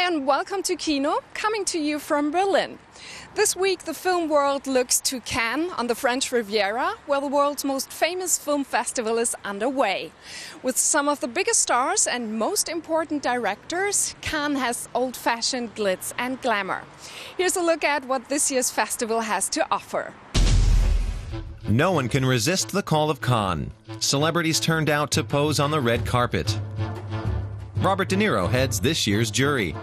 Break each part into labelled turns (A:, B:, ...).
A: Hi and welcome to Kino, coming to you from Berlin. This week the film world looks to Cannes on the French Riviera, where the world's most famous film festival is underway. With some of the biggest stars and most important directors, Cannes has old-fashioned glitz and glamour. Here's a look at what this year's festival has to offer.
B: No one can resist the call of Cannes. Celebrities turned out to pose on the red carpet. Robert De Niro heads this year's jury.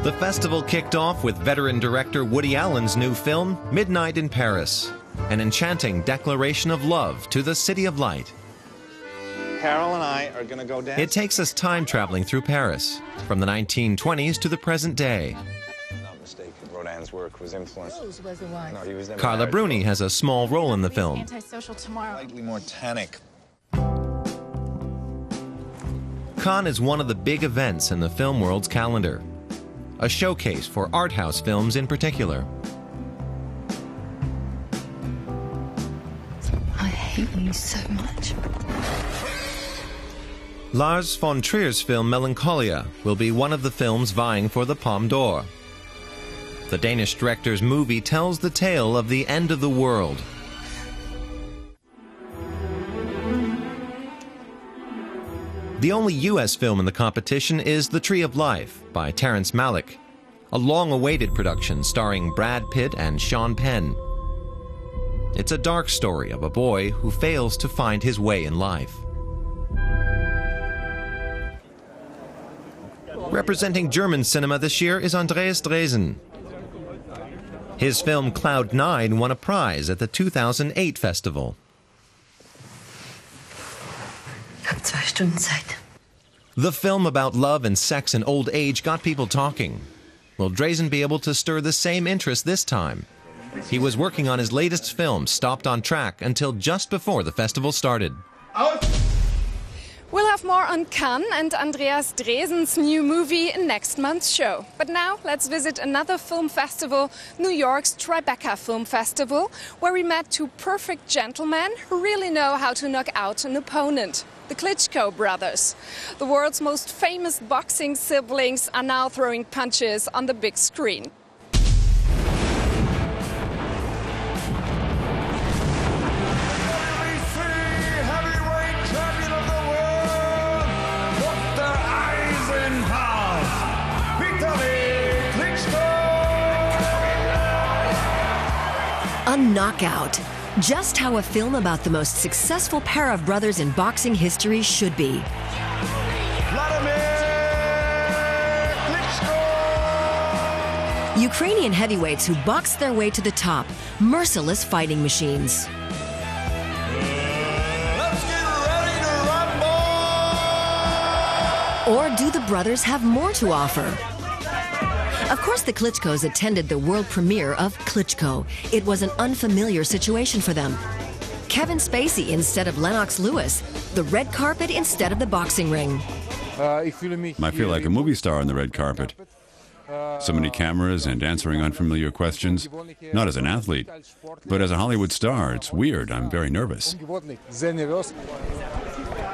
B: The festival kicked off with veteran director Woody Allen's new film, Midnight in Paris, an enchanting declaration of love to the City of Light.
C: Carol and I are going to go dance.
B: It takes us time traveling through Paris, from the 1920s to the present day.
C: Not mistaken, Rodin's work was influenced. Rose was the wife. No, he was never
B: Carla
C: married.
B: Bruni has a small role in the film.
D: Antisocial tomorrow.
C: Slightly more tannic.
B: Cannes is one of the big events in the film world's calendar, a showcase for art house films in particular.
D: I hate you so much.
B: Lars von Trier's film Melancholia will be one of the films vying for the Palme d'Or. The Danish director's movie tells the tale of the end of the world. The only U.S. film in the competition is The Tree of Life by Terrence Malick, a long-awaited production starring Brad Pitt and Sean Penn. It's a dark story of a boy who fails to find his way in life. Representing German cinema this year is Andreas Dresen. His film Cloud 9 won a prize at the 2008 festival. The film about love and sex and old age got people talking. Will Dresen be able to stir the same interest this time? He was working on his latest film, stopped on track until just before the festival started.
A: We'll have more on Cannes and Andreas Dresen's new movie in next month's show. But now let's visit another film festival, New York's TriBeCa Film Festival, where we met two perfect gentlemen who really know how to knock out an opponent. The Klitschko brothers. The world's most famous boxing siblings are now throwing punches on the big screen.
E: A knockout. Just how a film about the most successful pair of brothers in boxing history should be. Ukrainian heavyweights who boxed their way to the top, merciless fighting machines.
C: Let's get ready to rumble!
E: Or do the brothers have more to offer? Of course, the Klitschkos attended the world premiere of Klitschko. It was an unfamiliar situation for them. Kevin Spacey instead of Lennox Lewis, the red carpet instead of the boxing ring.
F: I feel like a movie star on the red carpet. So many cameras and answering unfamiliar questions. Not as an athlete, but as a Hollywood star. It's weird. I'm very nervous.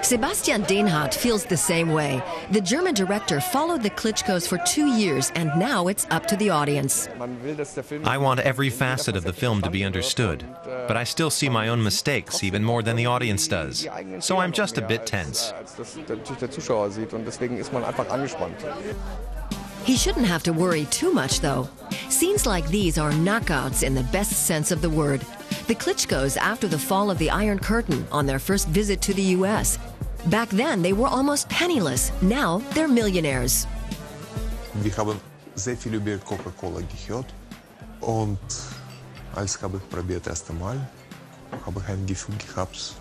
E: Sebastian Dehnhard feels the same way. The German director followed the Klitschkos for 2 years, and now it's up to the audience.
B: I want every facet of the film to be understood, but I still see my own mistakes even more than the audience does. So I'm just a bit tense.
E: He shouldn't have to worry too much, though. Scenes like these are knockouts in the best sense of the word. The Klitschkos after the fall of the Iron Curtain on their first visit to the U.S. Back then, they were almost penniless. Now, they're millionaires.
G: Wir haben sehr viel über Coca-Cola gehört und als habe ich probiert das erste Mal, habe ich ein Gefühl gehabt,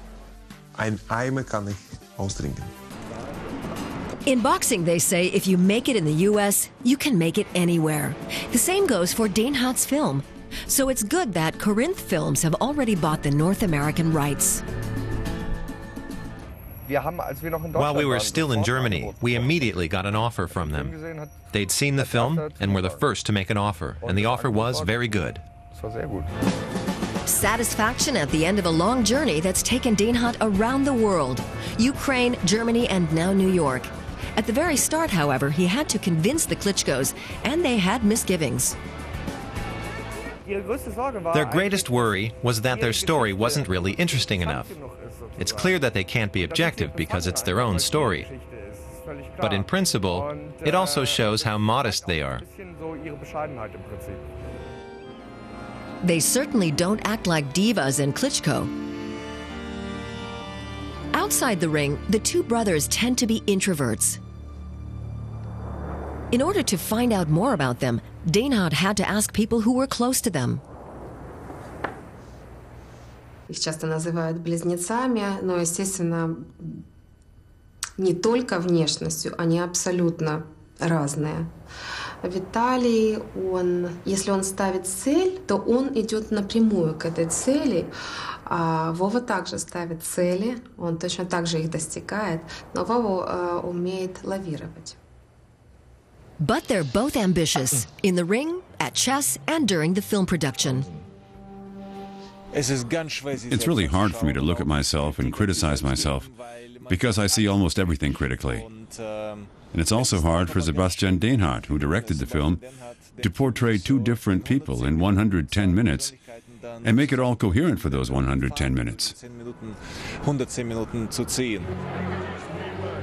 G: ein Eimer kann ich austrinken.
E: In boxing, they say if you make it in the U.S., you can make it anywhere. The same goes for Dehnhard's film. So it's good that Corinth Films have already bought the North American rights.
B: While we were still in Germany, we immediately got an offer from them. They'd seen the film and were the first to make an offer, and the offer was very good.
E: Satisfaction at the end of a long journey that's taken Dehnhard around the world. Ukraine, Germany, and now New York. At the very start, however, he had to convince the Klitschkos, and they had misgivings.
B: Their greatest worry was that their story wasn't really interesting enough. It's clear that they can't be objective because it's their own story. But in principle, it also shows how modest they are.
E: They certainly don't act like divas in Klitschko. Outside the ring, the two brothers tend to be introverts. In order to find out more about them, Dehnhard had to ask people who were close to them.
H: Их часто называют близнецами, но, естественно, не только внешностью, они абсолютно разные. Виталий, если он ставит цель, то он идет напрямую к этой цели. А Вова также ставит цели, он точно так же их достигает, но Вова умеет лавировать.
E: But they're both ambitious, in the ring, at chess, and during the film production.
F: It's really hard for me to look at myself and criticize myself because I see almost everything critically. And it's also hard for Sebastian Dehnhard, who directed the film, to portray two different people in 110 minutes and make it all coherent for those 110 minutes.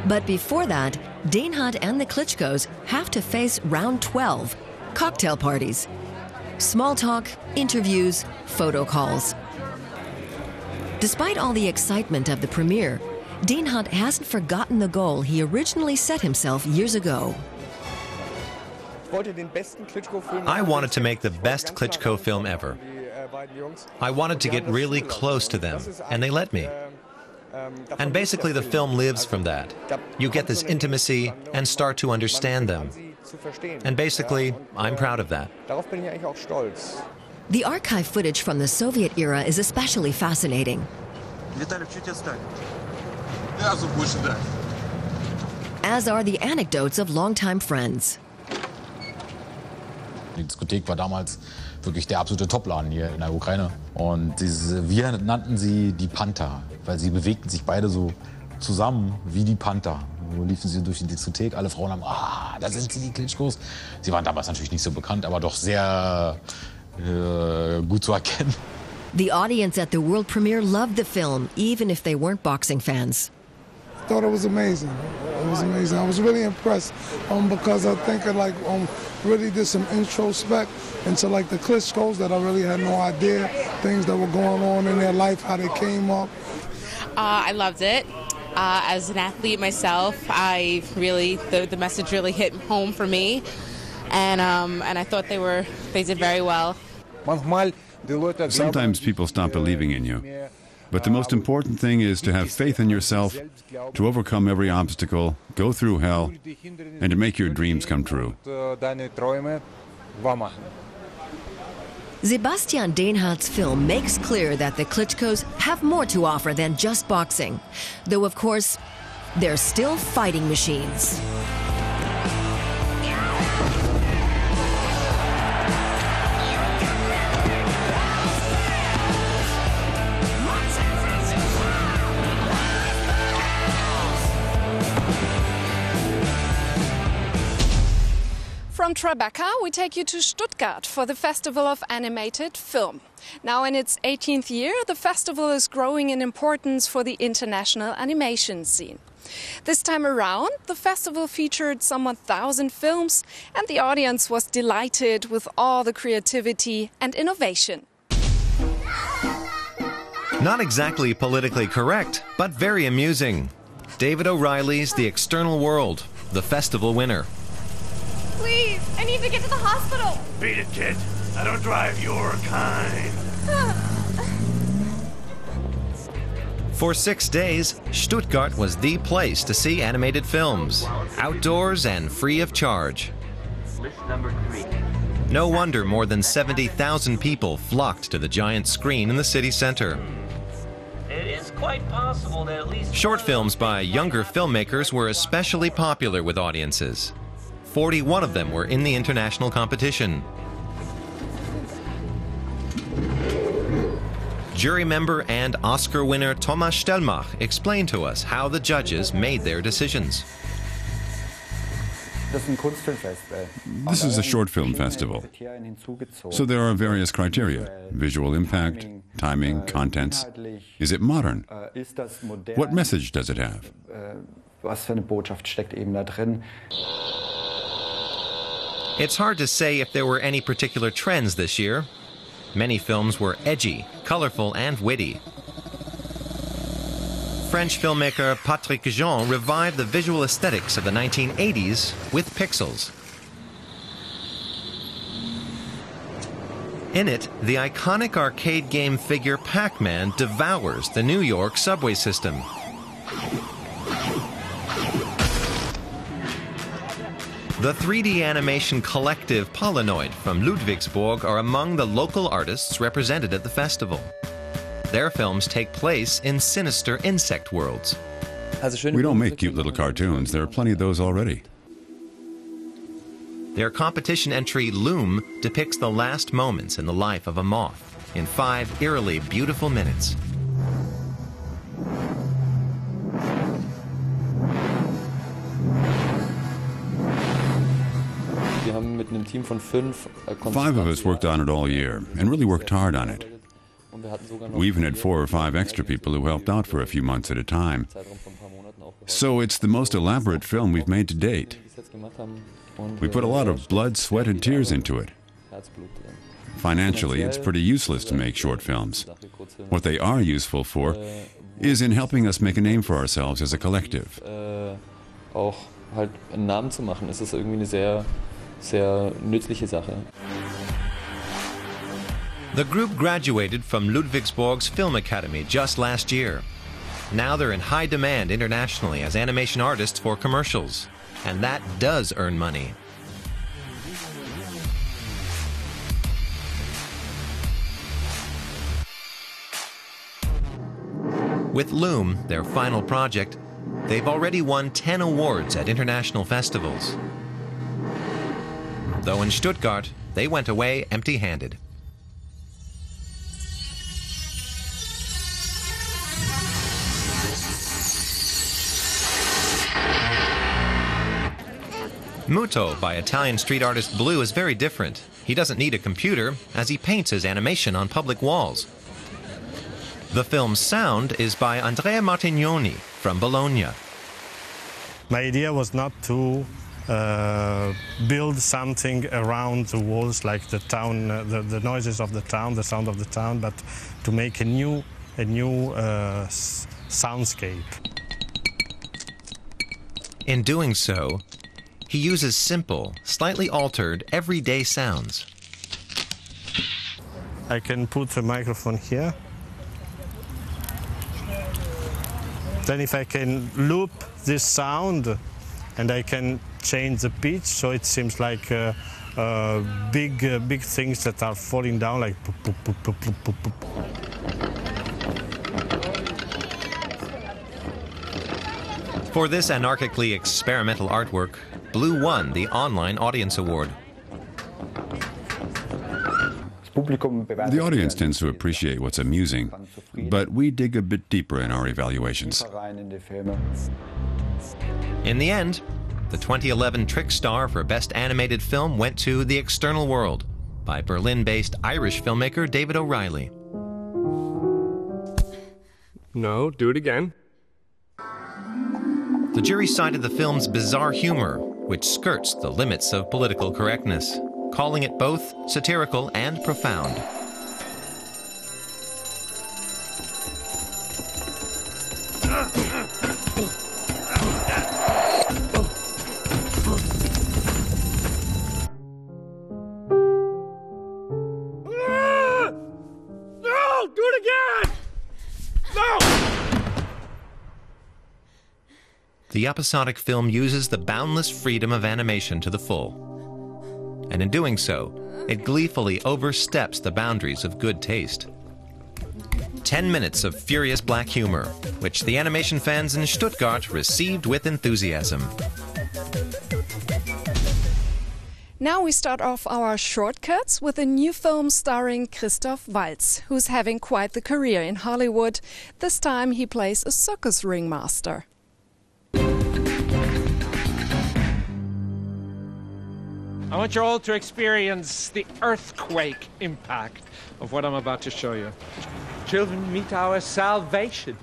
E: But before that, Dehnhard and the Klitschkos have to face round 12, cocktail parties. Small talk, interviews, photo calls. Despite all the excitement of the premiere, Dehnhard hasn't forgotten the goal he originally set himself years ago.
B: I wanted to make the best Klitschko film ever. I wanted to get really close to them, and they let me. And basically the film lives from that. You get this intimacy and start to understand them. And basically, I'm proud of that.
E: The archive footage from the Soviet era is especially fascinating. As are the anecdotes of longtime friends.
I: Die Diskothek war damals wirklich der absolute Topladen hier in der Ukraine. Und wir nannten sie die Panther, weil sie bewegten sich beide so zusammen wie die Panther. So liefen sie durch die Diskothek, alle Frauen haben, da sind sie, die Klitschkos. Sie waren damals natürlich nicht so bekannt, aber doch sehr gut zu erkennen.
E: The audience at the world premiere loved the film, even if they weren't boxing fans.
J: I thought it was amazing. It was amazing. I was really impressed because I think I really did some introspect into the Klitschkos that I really had no idea, things that were going on in their life, how they came up.
K: I loved it. As an athlete myself, the message really hit home for me, and I thought they did very well.
F: Sometimes people stop believing in you. But the most important thing is to have faith in yourself, to overcome every obstacle, go through hell, and to make your dreams come true.
E: Sebastian Dehnhard's film makes clear that the Klitschkos have more to offer than just boxing. Though, of course, they're still fighting machines.
A: From TriBeCa, we take you to Stuttgart for the Festival of Animated Film. Now in its 18th year, the festival is growing in importance for the international animation scene. This time around, the festival featured some 1,000 films, and the audience was delighted with all the creativity and innovation.
B: Not exactly politically correct, but very amusing. David O'Reilly's The External World, the festival winner.
L: Please, I need to get to the hospital.
M: Beat it, kid. I don't drive your kind.
B: For 6 days, Stuttgart was the place to see animated films, outdoors and free of charge. No wonder more than 70,000 people flocked to the giant screen in the city center.
M: It is quite possible that at least
B: Short films by younger filmmakers were especially popular with audiences. 41 of them were in the international competition. Jury member and Oscar winner Thomas Stellmach explained to us how the judges made their decisions.
F: This is a short film festival, so there are various criteria: visual impact, timing, contents. Is it modern? What message does it have?
B: It's hard to say if there were any particular trends this year. Many films were edgy, colorful, and witty. French filmmaker Patrick Jean revived the visual aesthetics of the 1980s with pixels. In it, the iconic arcade game figure Pac-Man devours the New York subway system. The 3D animation collective Polynoid from Ludwigsburg are among the local artists represented at the festival. Their films take place in sinister insect worlds.
F: We don't make cute little cartoons. There are plenty of those already.
B: Their competition entry, Loom, depicts the last moments in the life of a moth in 5 eerily beautiful minutes.
F: Five of us worked on it all year and really worked hard on it. We even had 4 or 5 extra people who helped out for a few months at a time. So it's the most elaborate film we've made to date. We put a lot of blood, sweat, and tears into it. Financially, it's pretty useless to make short films. What they are useful for is in helping us make a name for ourselves as a collective.
B: The group graduated from Ludwigsburg's Film Academy just last year. Now they're in high demand internationally as animation artists for commercials, and that does earn money. With Loom, their final project, they've already won 10 awards at international festivals. Though in Stuttgart, they went away empty-handed. Muto by Italian street artist Blue is very different. He doesn't need a computer, as he paints his animation on public walls. The film's sound is by Andrea Martignoni from Bologna.
N: My idea was not to build something around the walls like the town, the noises of the town, the sound of the town, but to make a new soundscape.
B: In doing so, he uses simple, slightly altered, everyday sounds.
N: I can put the microphone here. Then if I can loop this sound and I can change the pitch so it seems like big things that are falling down like poop, poop, poop, poop, poop, poop, poop.
B: For this anarchically experimental artwork, Blue won the Online Audience Award.
F: The audience tends to appreciate what's amusing, but we dig a bit deeper in our evaluations.
B: In the end, the 2011 Trick Star for Best Animated Film went to The External World by Berlin-based Irish filmmaker David O'Reilly.
O: No, do it again.
B: The jury cited the film's bizarre humor, which skirts the limits of political correctness, calling it both satirical and profound.
O: No! Do it again! No!
B: The episodic film uses the boundless freedom of animation to the full. And in doing so, it gleefully oversteps the boundaries of good taste. 10 minutes of furious black humor, which the animation fans in Stuttgart received with enthusiasm.
A: Now we start off our shortcuts with a new film starring Christoph Waltz, who's having quite the career in Hollywood. This time he plays a circus ringmaster.
O: I want you all to experience the earthquake impact of what I'm about to show you. Children, meet our salvation.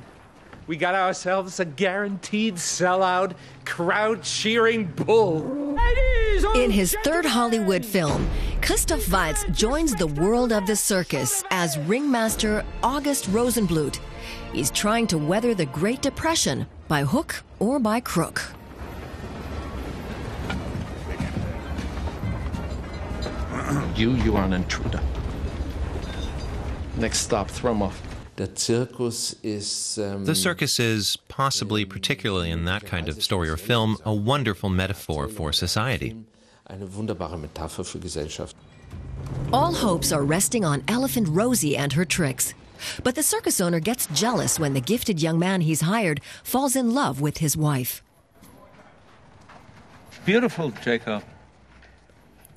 O: We got ourselves a guaranteed sellout, crowd-cheering bull.
E: In his third Hollywood film, Christoph Waltz joins the world of the circus as ringmaster August Rosenblut. He's trying to weather the Great Depression by hook or by crook.
P: You are an intruder. Next stop, throw him off.
B: The circus is, possibly particularly in that kind of story or film, a wonderful metaphor for society.
E: All hopes are resting on Elephant Rosie and her tricks. But the circus owner gets jealous when the gifted young man he's hired falls in love with his wife.
P: Beautiful, Jacob.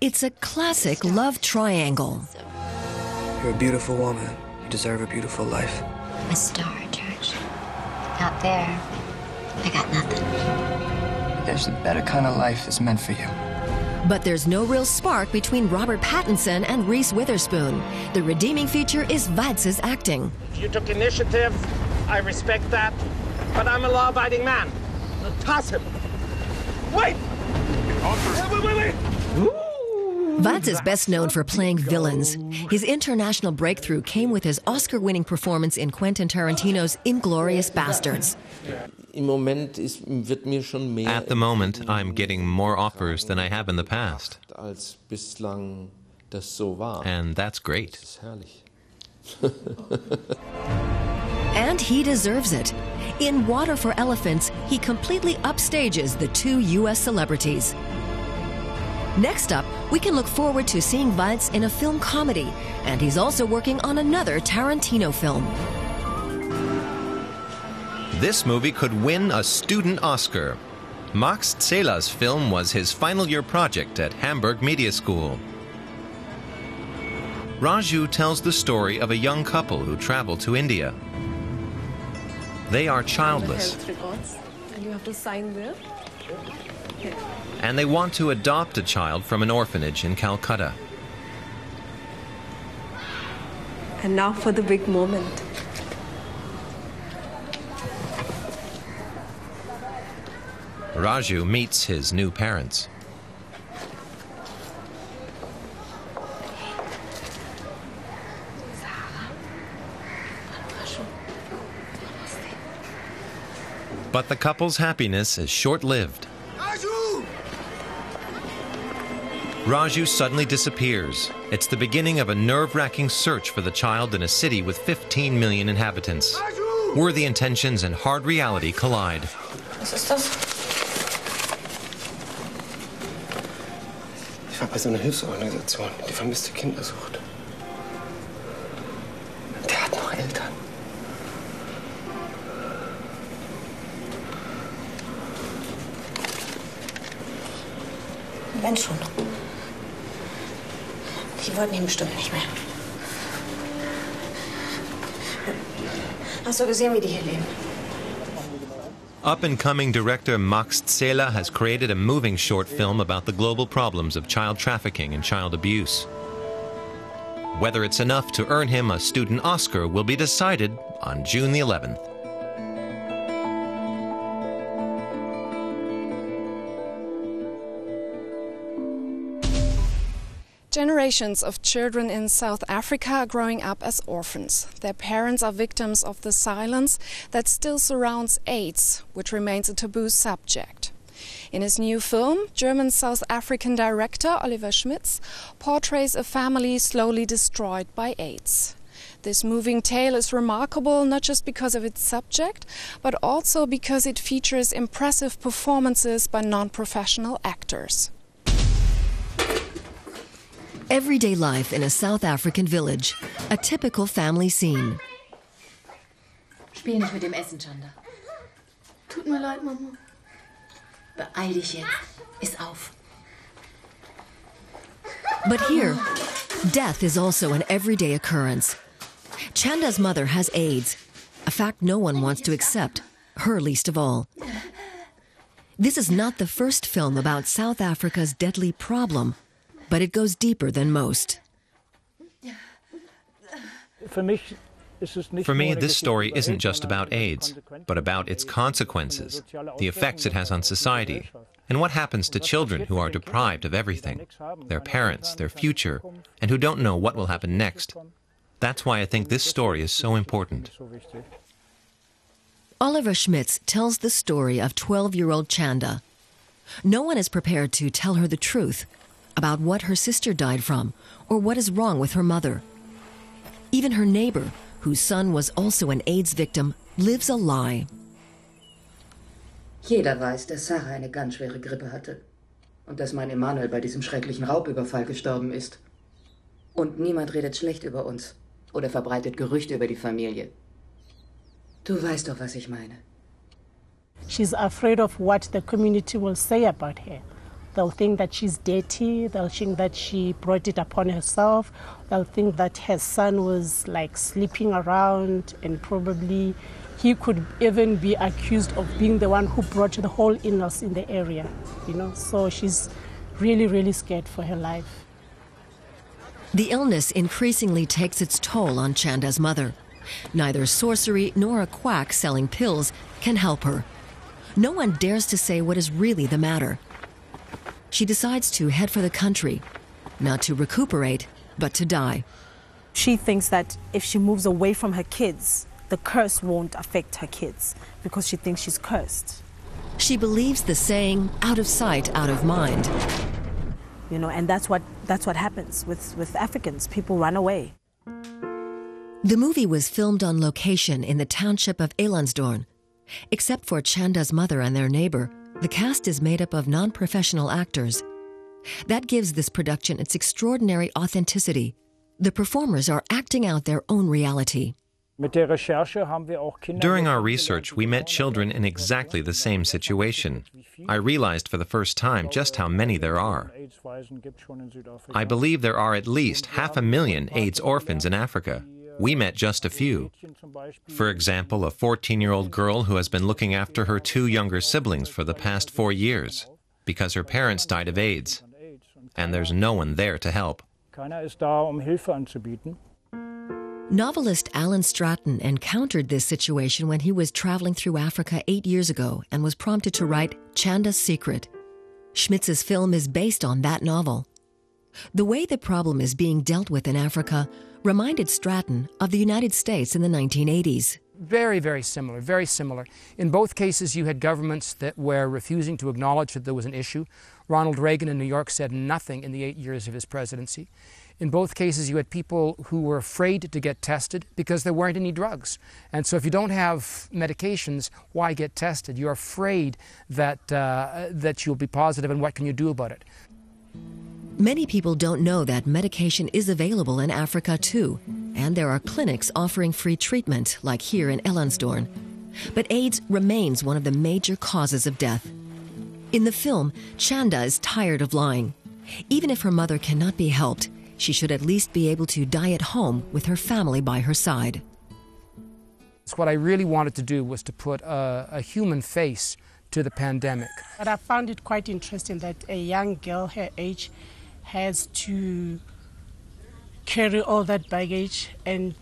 E: It's a classic love triangle.
Q: You're a beautiful woman. You deserve a beautiful life.
D: A star, George. Out there, I got nothing.
Q: There's a better kind of life that's meant for you.
E: But there's no real spark between Robert Pattinson and Reese Witherspoon. The redeeming feature is Waltz's acting.
O: You took initiative. I respect that. But I'm a law-abiding man. Now toss him. Wait! Wait!
E: Waltz is best known for playing villains. His international breakthrough came with his Oscar-winning performance in Quentin Tarantino's Inglourious Basterds.
B: At the moment, I'm getting more offers than I have in the past. And that's great.
E: And he deserves it. In Water for Elephants, he completely upstages the two U.S. celebrities. Next up, we can look forward to seeing Waltz in a film comedy, and he's also working on another Tarantino film.
B: This movie could win a student Oscar. Max Zähler's film was his final year project at Hamburg Media School. Raju tells the story of a young couple who travel to India. They are childless.
R: And you have to sign there. Okay.
B: And they want to adopt a child from an orphanage in Calcutta.
R: And now for the big moment.
B: Raju meets his new parents. But the couple's happiness is short-lived. Raju suddenly disappears. It's the beginning of a nerve-wracking search for the child in a city with 15 million inhabitants. Worthy intentions and hard reality collide.
Q: Was ist das? Ich war bei so einer Hilfsorganisation, die vermisste Kinder sucht. Der hat noch Eltern.
R: Wenn schon. Die wollten ihn bestimmt nicht mehr. Hast du gesehen, wie die hier leben?
B: Up-and-coming director Max Zähler has created a moving short film about the global problems of child trafficking and child abuse. Whether it's enough to earn him a student Oscar will be decided on June the 11th.
A: Generations of children in South Africa are growing up as orphans. Their parents are victims of the silence that still surrounds AIDS, which remains a taboo subject. In his new film, German-South African director Oliver Schmitz portrays a family slowly destroyed by AIDS. This moving tale is remarkable not just because of its subject, but also because it features impressive performances by non-professional actors.
E: Everyday life in a South African village. A typical family scene.
D: Spiel nicht mit dem Essen, Chanda.
R: Tut mir leid, Mama.
D: Beeil dich jetzt. Iss auf.
E: But here, death is also an everyday occurrence. Chanda's mother has AIDS, a fact no one wants to accept, her least of all. This is not the first film about South Africa's deadly problem, but it goes deeper than most.
B: For me, this story isn't just about AIDS, but about its consequences, the effects it has on society, and what happens to children who are deprived of everything, their parents, their future, and who don't know what will happen next. That's why I think this story is so important.
E: Oliver Schmitz tells the story of 12-year-old Chanda. No one is prepared to tell her the truth about what her sister died from or what is wrong with her mother. Even her neighbor, whose son was also an AIDS victim, lives a lie.
S: Jeder weiß, dass Sarah eine ganz schwere Grippe hatte und dass mein Emanuel bei diesem schrecklichen Raubüberfall gestorben ist. Und niemand redet schlecht über uns oder verbreitet Gerüchte über die Familie. Du weißt doch, was ich meine.
T: She's afraid of what the community will say about her. They'll think that she's dirty, they'll think that she brought it upon herself, they'll think that her son was like sleeping around, and probably he could even be accused of being the one who brought the whole illness in the area, you know, so she's really, really scared for her life.
E: The illness increasingly takes its toll on Chanda's mother. Neither sorcery nor a quack selling pills can help her. No one dares to say what is really the matter. She decides to head for the country, not to recuperate, but to die.
U: She thinks that if she moves away from her kids, the curse won't affect her kids because she thinks she's cursed.
E: She believes the saying, out of sight, out of mind.
U: You know, and that's what happens with Africans. People run away.
E: The movie was filmed on location in the township of Elandsdorn. Except for Chanda's mother and their neighbor, the cast is made up of non-professional actors. That gives this production its extraordinary authenticity. The performers are acting out their own reality.
B: During our research, we met children in exactly the same situation. I realized for the first time just how many there are. I believe there are at least 500,000 AIDS orphans in Africa. We met just a few. For example, a 14-year-old girl who has been looking after her 2 younger siblings for the past 4 years because her parents died of AIDS, and there's no one there to help.
E: Novelist Alan Stratton encountered this situation when he was traveling through Africa 8 years ago and was prompted to write Chanda's Secret. Schmitz's film is based on that novel. The way the problem is being dealt with in Africa reminded Stratton of the United States in the 1980s.
V: Very, very similar, very similar. In both cases, you had governments that were refusing to acknowledge that there was an issue. Ronald Reagan in New York said nothing in the 8 years of his presidency. In both cases, you had people who were afraid to get tested because there weren't any drugs. And so if you don't have medications, why get tested? You're afraid that you'll be positive, and what can you do about it?
E: Many people don't know that medication is available in Africa too, and there are clinics offering free treatment, like here in Elandsdorn. But AIDS remains one of the major causes of death. In the film, Chanda is tired of lying. Even if her mother cannot be helped, she should at least be able to die at home with her family by her side.
V: So what I really wanted to do was to put a human face to the pandemic.
T: But I found it quite interesting that a young girl her age has to carry all that baggage and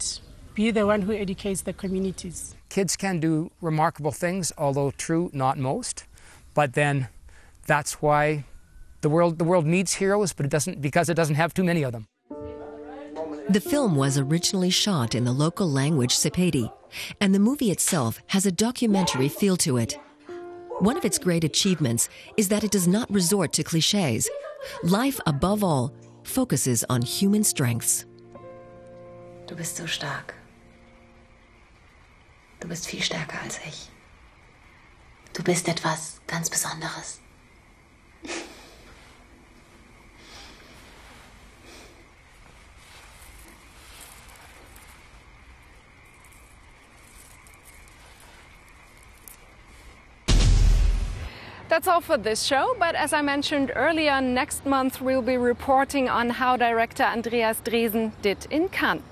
T: be the one who educates the communities.
V: Kids can do remarkable things, although true, not most. But then that's why the world needs heroes, but because it doesn't have too many of them.
E: The film was originally shot in the local language Sepedi, and the movie itself has a documentary feel to it. One of its great achievements is that it does not resort to clichés. Life, above all, focuses on human strengths.
D: Du bist so stark. Du bist viel stärker als ich. Du bist etwas ganz Besonderes.
A: That's all for this show, but as I mentioned earlier, next month we'll be reporting on how director Andreas Dresen did in Cannes.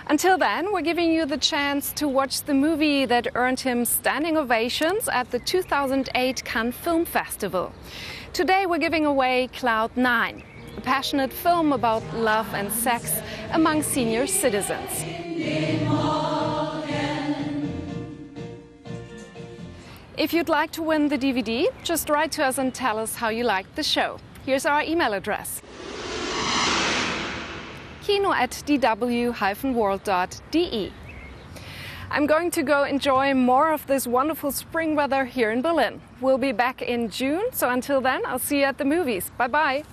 A: Until then, we're giving you the chance to watch the movie that earned him standing ovations at the 2008 Cannes Film Festival. Today we're giving away Cloud 9, a passionate film about love and sex among senior citizens. If you'd like to win the DVD, just write to us and tell us how you liked the show. Here's our email address: kino@dw-world.de. I'm going to go enjoy more of this wonderful spring weather here in Berlin. We'll be back in June, so until then, I'll see you at the movies. Bye-bye.